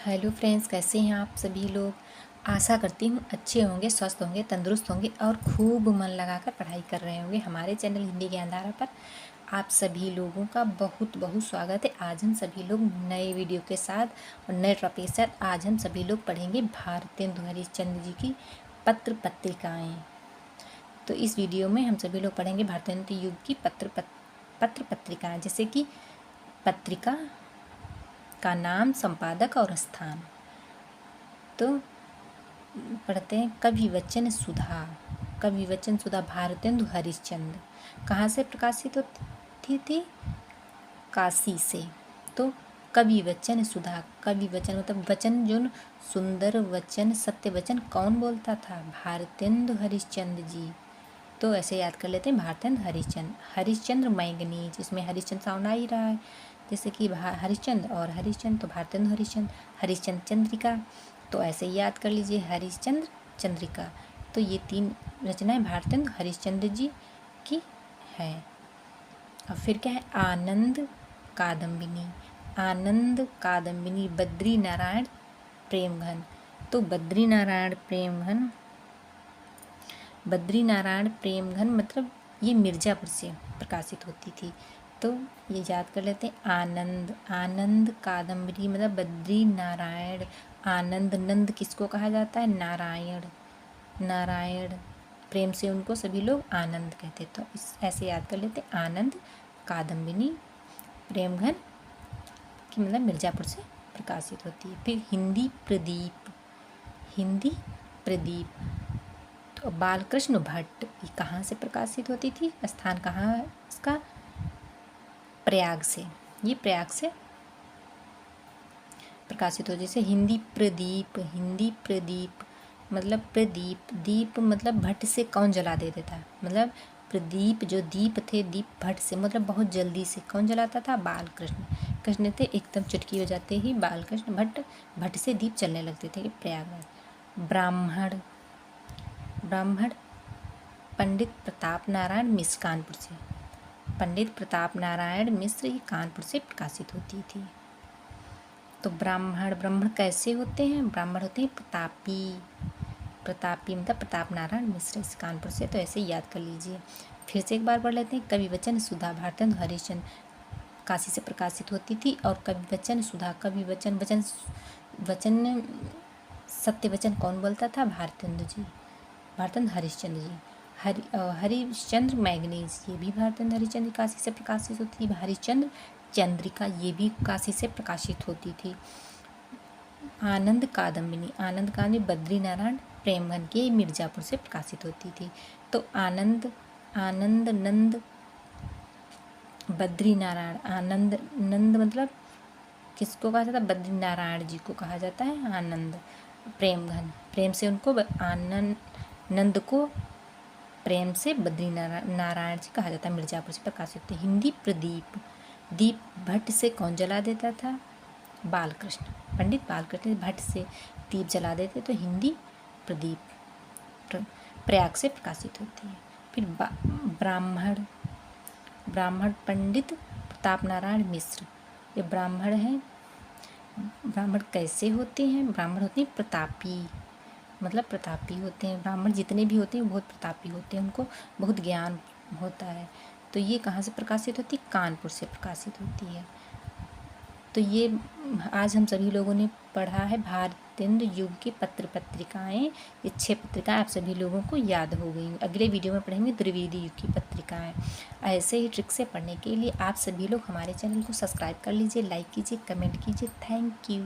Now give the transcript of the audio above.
Hello friends, कैसे हैं आप सभी लोग। आशा करती हूँ अच्छे होंगे, स्वस्थ होंगे, तंदुरुस्त होंगे और खूब मन लगाकर पढ़ाई कर रहे होंगे। हमारे चैनल हिंदी ज्ञानधारा पर आप सभी लोगों का बहुत बहुत स्वागत है। आज हम सभी लोग नए वीडियो के साथ और नए टॉपिक के साथ आज हम सभी लोग पढ़ेंगे भारतेंदु हरिश्चंद्र जी की पत्र पत्रिकाएँ। तो इस वीडियो में हम सभी लोग पढ़ेंगे भारतेंदु युग की पत्र पत्रिकाएँ, जैसे कि पत्रिका का नाम, संपादक और स्थान। तो पढ़ते हैं। कवि वचन सुधा भारतेंदु हरिश्चंद्र कहाँ से प्रकाशित होती थी? काशी से। तो कवि वचन सुधा, कवि वचन मतलब वचन जो सुंदर वचन, सत्य वचन कौन बोलता था? भारतेंदु हरिश्चंद्र जी। तो ऐसे याद कर लेते हैं, भारतेंदु हरिश्चंद्र मैंगनीज, इसमें हरिश्चंद्र साउंड आ ही रहा है, जैसे कि हरिश्चंद्र और हरिश्चंद्र, तो भारतेंदु हरिश्चंद्र चंद्रिका, तो ऐसे ही याद कर लीजिए, हरिश्चंद्र चंद्रिका। तो ये 3 रचनाएं भारतेंदु हरिश्चंद्र जी की है। अब फिर क्या है? आनंद कादम्बिनी बद्री नारायण प्रेमघन। तो बद्री नारायण प्रेमघन मतलब ये मिर्ज़ापुर से प्रकाशित होती थी। तो ये याद कर लेते हैं। आनंद कादम्बरी मतलब बद्री नारायण। आनंद, नंद किसको कहा जाता है? नारायण प्रेम से उनको सभी लोग आनंद कहते। तो इस ऐसे याद कर लेते हैं। आनंद कादम्बिनी प्रेमघन की मतलब मिर्ज़ापुर से प्रकाशित होती है। फिर हिंदी प्रदीप तो बालकृष्ण भट्ट, ये कहाँ से प्रकाशित होती थी? स्थान कहाँ है इसका? प्रयाग से। ये प्रयाग से प्रकाशित हो। जैसे हिंदी प्रदीप मतलब दीप मतलब भट्ट से कौन जला देता था? मतलब प्रदीप जो दीप थे, दीप भट्ट से मतलब बहुत जल्दी से कौन जलाता था? कृष्ण थे। एकदम चुटकी हो जाते ही बालकृष्ण भट्ट से दीप चलने लगते थे। प्रयागराज। ब्राह्मण पंडित प्रताप नारायण मिश्र कानपुर से। पंडित प्रताप नारायण मिश्र ही कानपुर से प्रकाशित होती थी। तो ब्राह्मण कैसे होते हैं? ब्राह्मण होते हैं प्रतापी मतलब प्रताप नारायण मिश्र इस कानपुर से। तो ऐसे याद कर लीजिए। फिर से एक बार पढ़ लेते हैं। कवि वचन सुधा भारतेंदु हरिश्चंद्र काशी से प्रकाशित होती थी। और कवि वचन सुधा, कवि वचन सत्य वचन कौन बोलता था? भारतेंदु हरिश्चंद्र जी। हरिश्चंद्र मैगनीज, ये भी भारतेंदु हरिश्चंद्र काशी से प्रकाशित होती थी। हरिश्चंद्र चंद्रिका, ये भी काशी से प्रकाशित होती थी। आनंद कादम्बिनी बद्री नारायण प्रेमघन की मिर्ज़ापुर से प्रकाशित होती थी। तो आनंद नंद बद्री नारायण, नंद मतलब किसको कहा जाता है? बद्री नारायण जी को कहा जाता है आनंद। प्रेमघन, प्रेम से उनको नंद को प्रेम से बद्री नारायण जी कहा जाता है, मिर्ज़ापुर से प्रकाशित होते। हिंदी प्रदीप, दीप भट्ट से कौन जला देता था? बालकृष्ण, पंडित बालकृष्ण भट्ट से दीप जला देते। तो हिंदी प्रदीप प्रयाग से प्रकाशित होती है। फिर ब्राह्मण पंडित प्रताप नारायण मिश्र, ये ब्राह्मण हैं। ब्राह्मण कैसे होते हैं? ब्राह्मण होते हैं प्रतापी, मतलब प्रतापी होते हैं। ब्राह्मण जितने भी होते हैं बहुत प्रतापी होते हैं, उनको बहुत ज्ञान होता है। तो ये कहाँ से प्रकाशित होती है? कानपुर से प्रकाशित होती है। तो ये आज हम सभी लोगों ने पढ़ा है भारतेंदु युग की पत्र पत्रिकाएँ। ये 6 पत्रिकाएँ आप सभी लोगों को याद हो गई। अगले वीडियो में पढ़ेंगे द्विवेदी युग की पत्रिकाएँ। ऐसे ही ट्रिक से पढ़ने के लिए आप सभी लोग हमारे चैनल को सब्सक्राइब कर लीजिए, लाइक कीजिए, कमेंट कीजिए। Thank you.